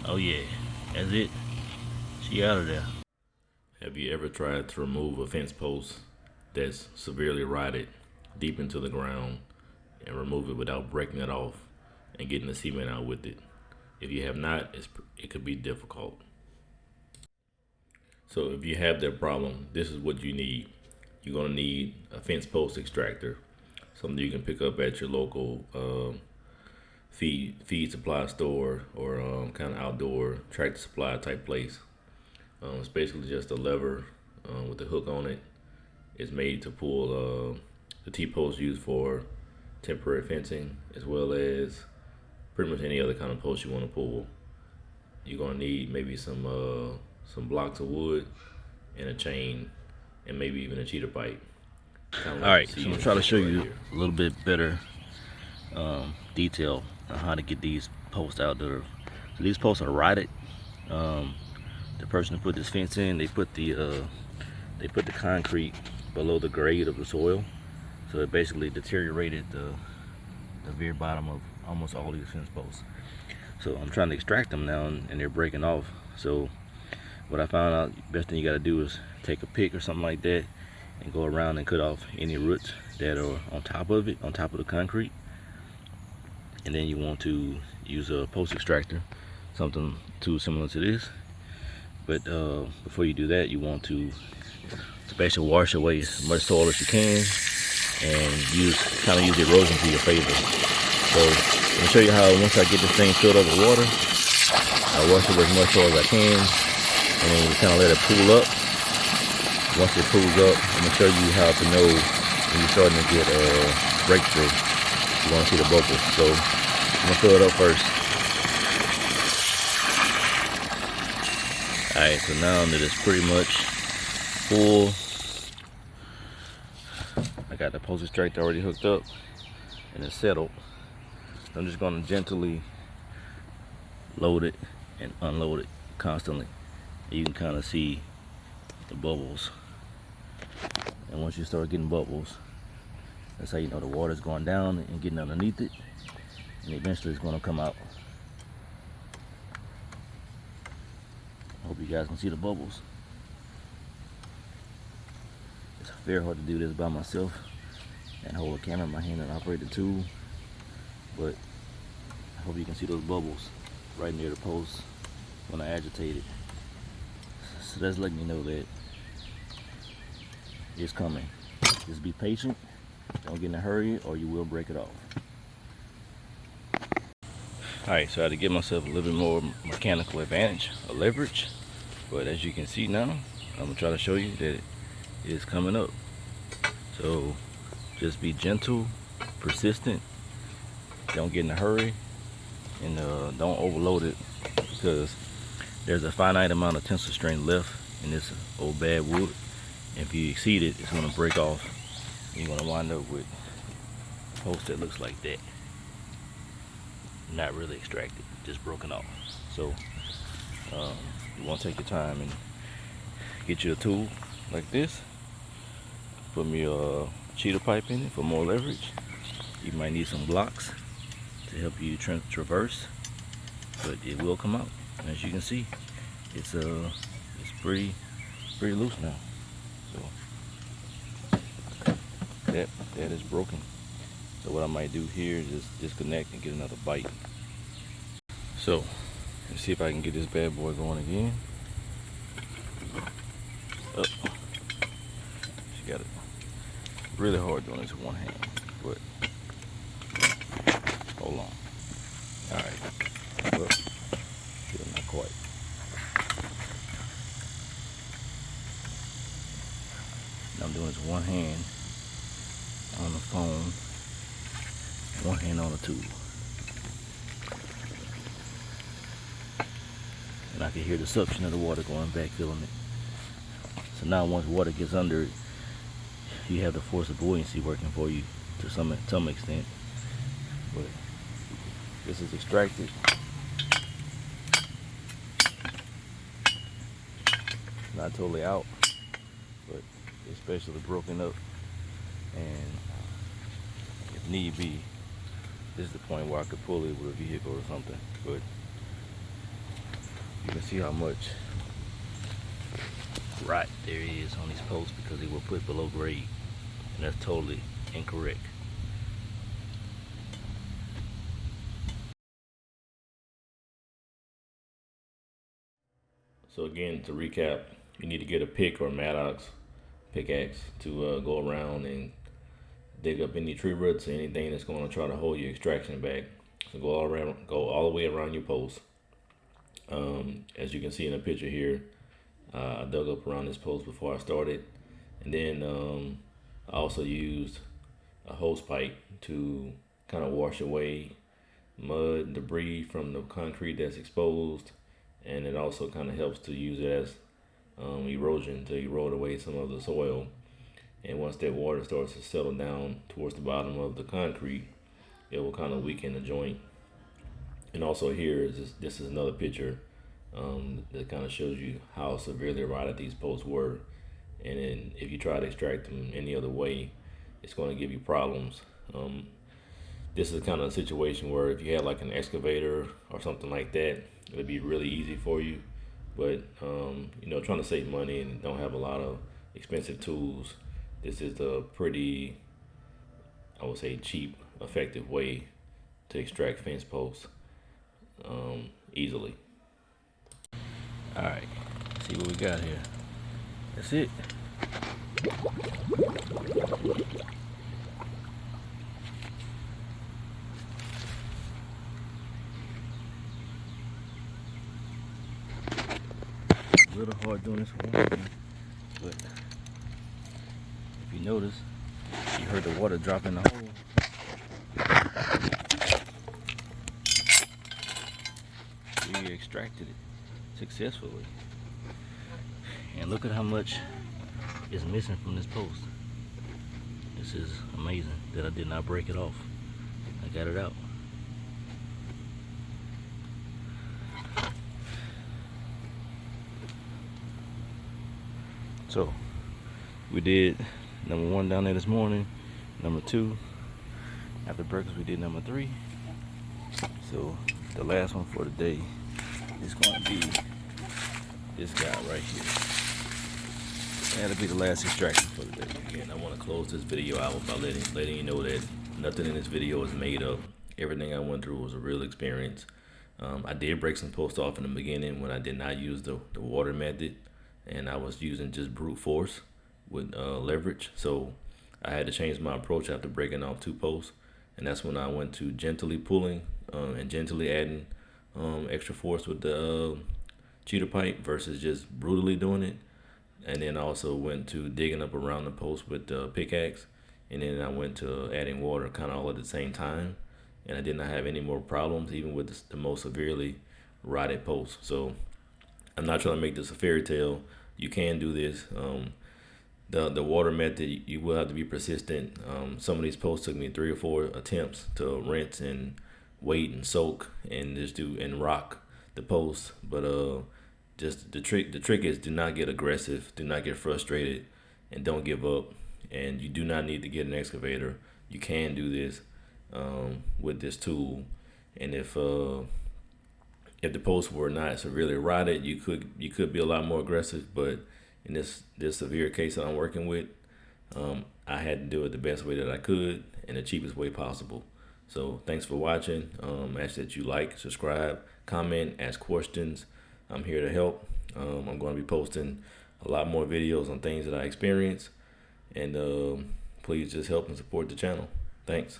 Oh yeah, that's it. She out of there. Have you ever tried to remove a fence post that's severely rotted deep into the ground and remove it without breaking it off and getting the cement out with it? If you have not, it could be difficult. So if you have that problem, this is what you need. You're gonna need a fence post extractor, something you can pick up at your local feed supply store or kind of outdoor tractor supply type place. It's basically just a lever with a hook on it. It's made to pull the T-posts used for temporary fencing, as well as pretty much any other kind of post you want to pull. You're gonna need maybe some blocks of wood and a chain, and maybe even a cheater pipe. Kind of All like right, you so see I'm in gonna the try to picture show right you here. a little bit better detail on how to get these posts out there. So these posts are rotted. The person who put this fence in, they put the concrete below the grade of the soil, so it basically deteriorated the very bottom of almost all these fence posts. So I'm trying to extract them now, and they're breaking off. So what I found out, best thing you got to do is take a pick or something like that and go around and cut off any roots that are on top of it, on top of the concrete. And then you want to use a post extractor, something too similar to this. But before you do that, you want to basically wash away as much soil as you can and kind of use erosion to your favor. So I'm gonna show you how once I get this thing filled up with water, I wash away as much soil as I can, and then you kind of let it pool up. Once it pools up, I'm gonna show you how to know when you're starting to get a breakthrough. You want to see the bubbles. So I'm gonna fill it up first. Alright, so now that it's pretty much full, I got the post extractor already hooked up and it's settled. I'm just gonna gently load it and unload it constantly. You can kind of see the bubbles, and once you start getting bubbles, that's how you know the water's going down and getting underneath it, and eventually it's gonna come out. I hope you guys can see the bubbles. It's very hard to do this by myself and hold a camera in my hand and operate the tool, but I hope you can see those bubbles right near the post when I agitate it. So that's letting me know that it's coming. Just be patient, don't get in a hurry, or you will break it off. Alright, so I had to give myself a little bit more mechanical advantage, a leverage, but as you can see now, I'm gonna try to show you that it is coming up. So just be gentle, persistent, don't get in a hurry, and don't overload it, because there's a finite amount of tensile strength left in this old bad wood. If you exceed it, it's going to break off. You're going to wind up with a post that looks like that. Not really extracted, just broken off. So you want to take your time and get you a tool like this. Put me a cheater pipe in it for more leverage. You might need some blocks to help you traverse, but it will come out. As you can see, it's pretty loose now. So that is broken. So what I might do here is just disconnect and get another bite. So let's see if I can get this bad boy going again. Up. She got it really hard doing this with one hand, but hold on. All right. Well, still not quite. Now I'm doing this with one hand on the phone, one hand on the tool. And I can hear the suction of the water going back, filling it. So now once water gets under it, you have the force of buoyancy working for you to some extent. But this is extracted. Not totally out, but especially broken up. And if need be, this is the point where I could pull it with a vehicle or something. But You can see how much rot there is on these posts because they were put below grade, and that's totally incorrect. So again, to recap, you need to get a pick or Maddox pickaxe to go around and dig up any tree roots or anything that's going to try to hold your extraction back. So go all the way around your post. As you can see in the picture here, I dug up around this post before I started, and then I also used a hose pipe to kind of wash away mud, debris from the concrete that's exposed, and it also kind of helps to use it as erosion to erode away some of the soil. And once that water starts to settle down towards the bottom of the concrete, it will kind of weaken the joint. And also here is this is another picture that kind of shows you how severely rotted these posts were. And then if you try to extract them any other way, it's going to give you problems. This is kind of a situation where if you had like an excavator or something like that, it would be really easy for you. But trying to save money and don't have a lot of expensive tools, this is a pretty, I would say, cheap, effective way to extract fence posts easily. All right, see what we got here. That's it. A little hard doing this one, but if you notice, you heard the water drop in the hole. We extracted it successfully, and look at how much is missing from this post. This is amazing that I did not break it off. I got it out. So we did number 1 down there this morning, number 2 after breakfast we did number 3. So the last one for the day is going to be this guy right here. That'll be the last extraction for the day. Again, I want to close this video out by letting you know that nothing in this video is made up. Everything I went through was a real experience. I did break some posts off in the beginning when I did not use the water method, and I was using just brute force with leverage. So I had to change my approach after breaking off 2 posts, and that's when I went to gently pulling and gently adding extra force with the cheater pipe versus just brutally doing it. And then I also went to digging up around the post with the pickaxe, and then I went to adding water kind of all at the same time, and I did not have any more problems even with the most severely rotted posts. So I'm not trying to make this a fairy tale. You can do this. The water method, you will have to be persistent. Some of these posts took me 3 or 4 attempts to rinse and wait and soak and just do and rock the post. But just the trick is do not get aggressive, do not get frustrated, and don't give up. And you do not need to get an excavator. You can do this with this tool. And if the posts were not severely rotted, you could be a lot more aggressive. But in this severe case that I'm working with, I had to do it the best way that I could and the cheapest way possible. So thanks for watching. Ask that you like, subscribe, comment, ask questions. I'm here to help. I'm going to be posting a lot more videos on things that I experience, and please just help and support the channel. Thanks.